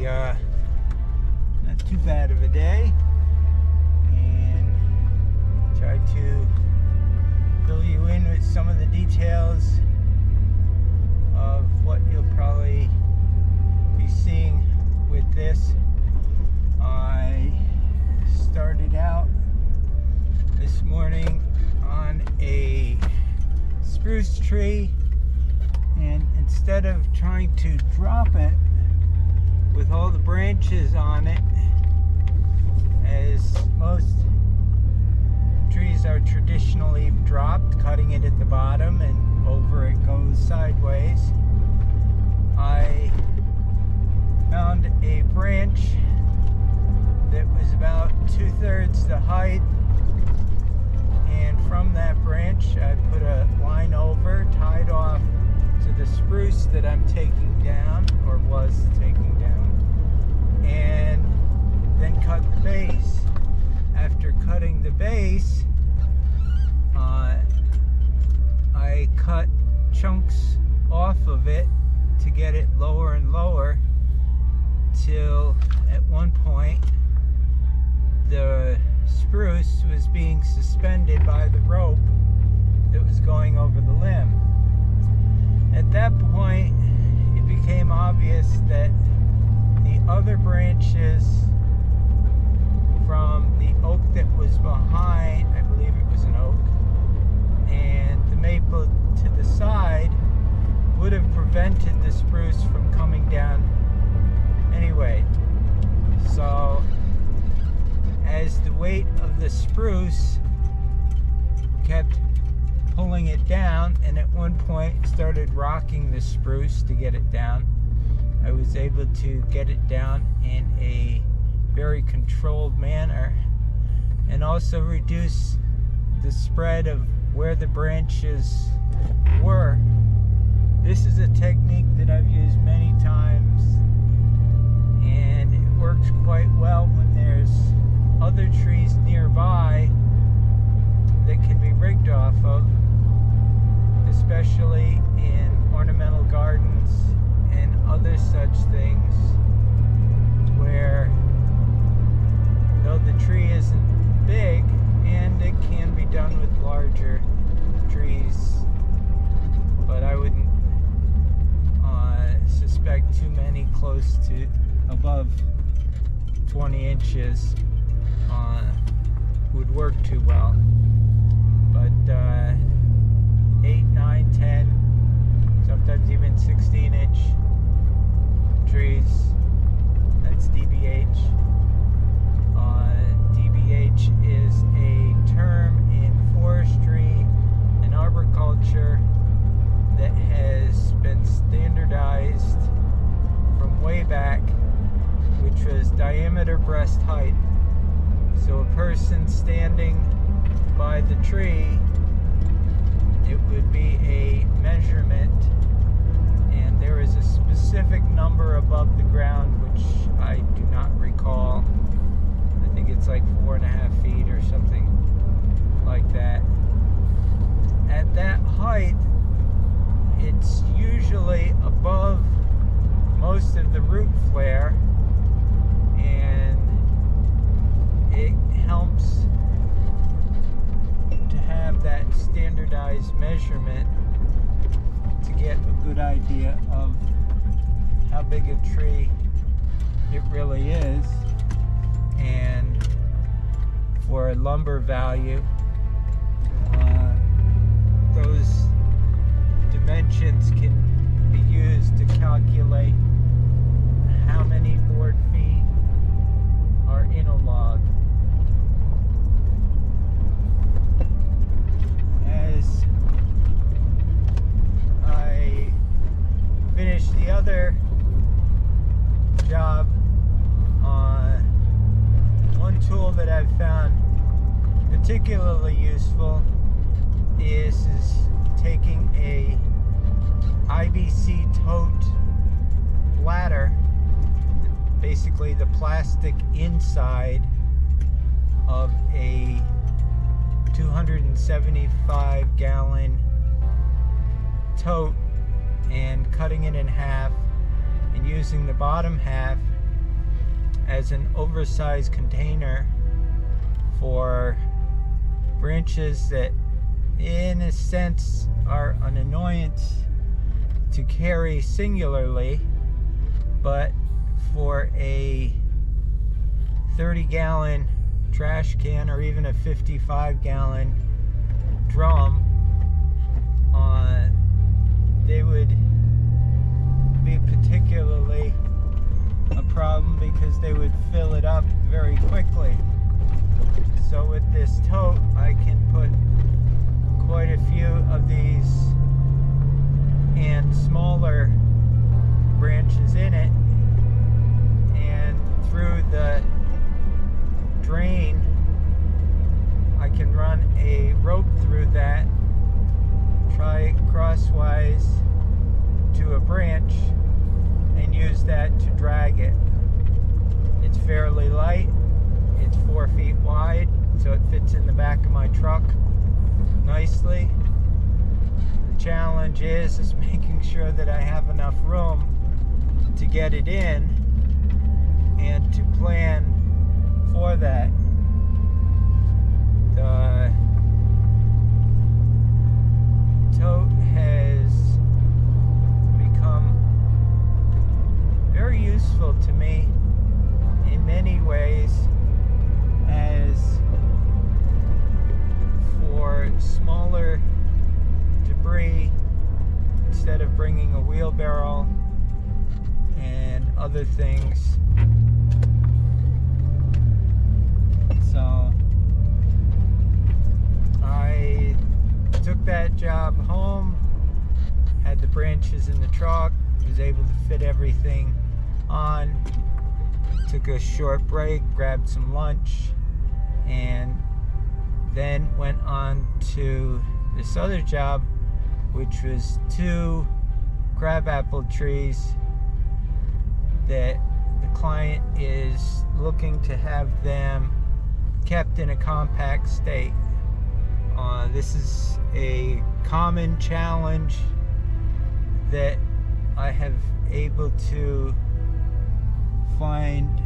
not too bad of a day, and try to fill you in with some of the details of what you'll probably be seeing with this. I started out this morning on a spruce tree, and instead of trying to drop it with all the branches on it, as most trees are traditionally dropped, cutting it at the bottom and over it goes sideways, I found a branch that was about 2/3 the height, and from that branch I put a line over, tied off to the spruce that I'm taking down, or was taking down, and then cut the base. After cutting the base, I cut chunks off of it to get it lower and lower, till at one point the spruce was being suspended by the rope that was going over the limb. At that point, it became obvious that the other branches from the oak that was behind, I believe it was an oak, and the maple to the side would have prevented the spruce from coming down anyway. So as the weight of the spruce kept pulling it down, and at one point started rocking the spruce to get it down, I was able to get it down in a very controlled manner, and also reduce the spread of where the branches were. This is a technique that I've used many times, and it works quite well when there's other trees nearby that can be rigged off of, especially in ornamental gardens and other such things, where though the tree isn't big, and it can be done with larger trees, but I wouldn't suspect too many close to above 20 inches would work too well. But 8, 9, 10, sometimes even 16-inch trees, that's DBH. DBH is a term in forestry and arboriculture that has been standardized from way back, which was diameter breast height. So a person standing by the tree, it would be a measurement, and there is a specific number above the ground, which I do not recall. I think it's like 4.5 feet or something like that. At that height, it's usually above most of the root flare, and it helps to have that standardized measurement to get a good idea of how big a tree it really is, and for a lumber value, those dimensions can be used to calculate how many board feet are in a log. As I finish the other job, one tool that I've found particularly useful is taking a IBC tote bladder, basically the plastic inside of a 275 gallon tote, and cutting it in half and using the bottom half as an oversized container for branches that in a sense are an annoyance to carry singularly, but for a 30-gallon trash can or even a 55-gallon drum, they would be particularly a problem because they would fill it up very quickly. So with this tote, I can put quite a few of these and smaller branches in it, and through the drain I can run a rope through that, tie crosswise to a branch, and use that to drag it. It's fairly light, it's 4 feet wide, so it fits in the back of my truck nicely. The challenge is making sure that I have enough room to get it in and to plan for that. The tote has become very useful to me in many ways, as for smaller debris, instead of bringing a wheelbarrow and other things. So I took that job home, had the branches in the truck, was able to fit everything on, took a short break, grabbed some lunch, and then went on to this other job, which was 2 crabapple trees that the client is looking to have them kept in a compact state. This is a common challenge that I have able to find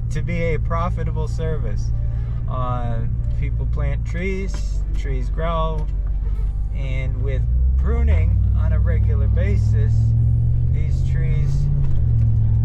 to be a profitable service. People plant trees, trees grow, and with pruning on a regular basis, these trees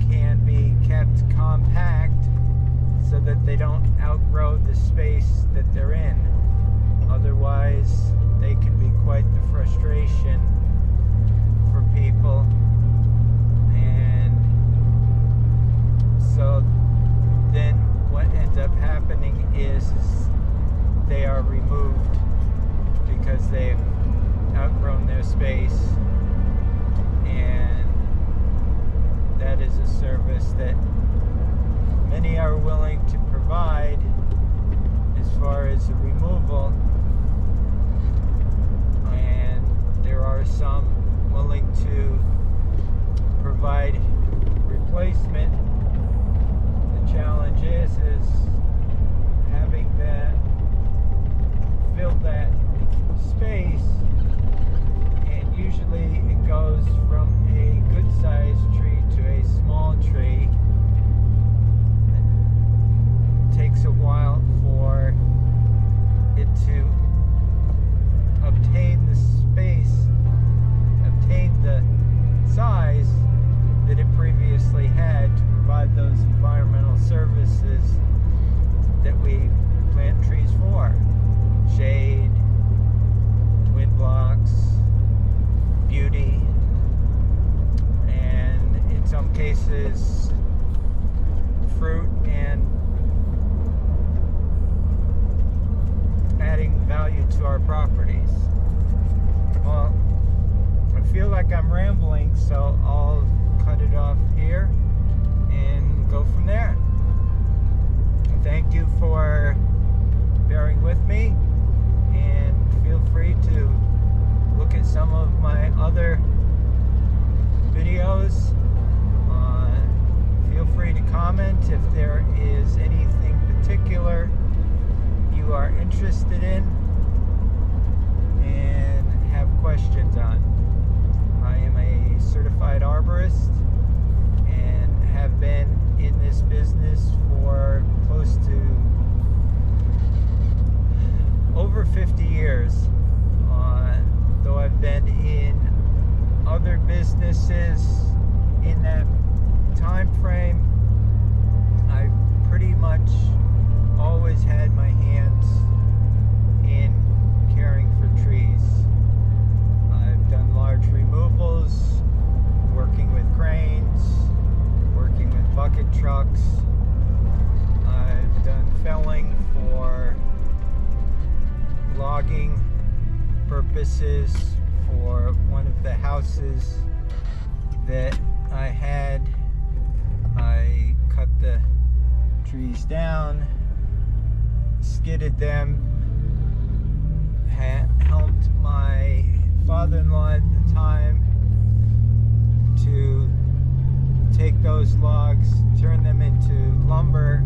can be kept compact so that they don't outgrow the space that they're in. Otherwise, they can be quite the frustration for people. And so then what ends up happening is they are removed because they've outgrown their space, and that is a service that many are willing to provide as far as the removal, and there are some willing to provide replacement. The challenge is having that fill that space, and usually it goes from a good sized tree to a small tree. It takes a while for it to obtain the space, obtain the size that it previously had to provide those environmental services that we plant trees for: shade, wind blocks, beauty, and in some cases fruit, and adding value to our properties. Well, I feel like I'm rambling, so I'll cut it off here and go from there. Thank you for bearing with me, and feel free to look at some of my other videos. Feel free to comment if there is anything particular you are interested in and have questions on. I am a certified arborist sidewalks. I've done felling for logging purposes for one of the houses that I had. I cut the trees down, skidded them, helped my father-in-law at the time to take those logs, turn them into lumber,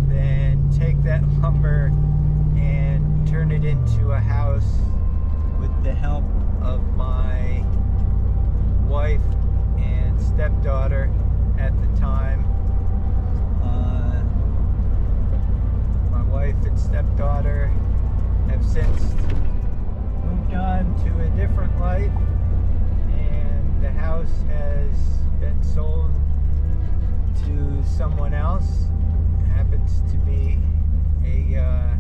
then take that lumber and turn it into a house with the help of my wife and stepdaughter at the time. My wife and stepdaughter have since moved on to a different life, and the house has been sold to someone else. It happens to be a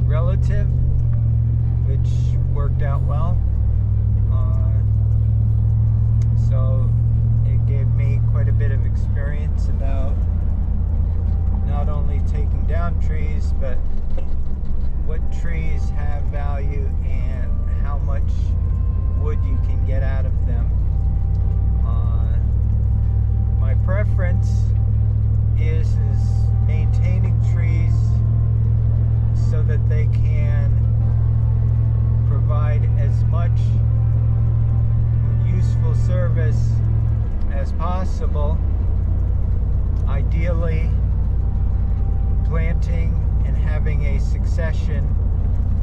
relative, which worked out well. So it gave me quite a bit of experience about not only taking down trees, but what trees have value and how much wood you can get out of them. My preference is maintaining trees so that they can provide as much useful service as possible. Ideally, planting and having a succession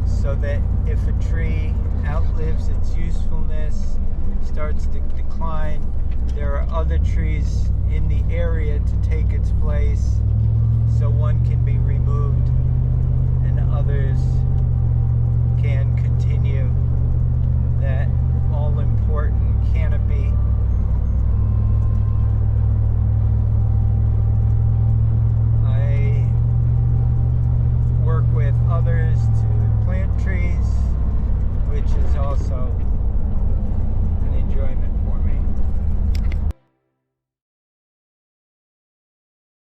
so that if a tree outlives its usefulness, starts to decline, there are other trees in the area to take its place, so one can be removed and others can continue. That all important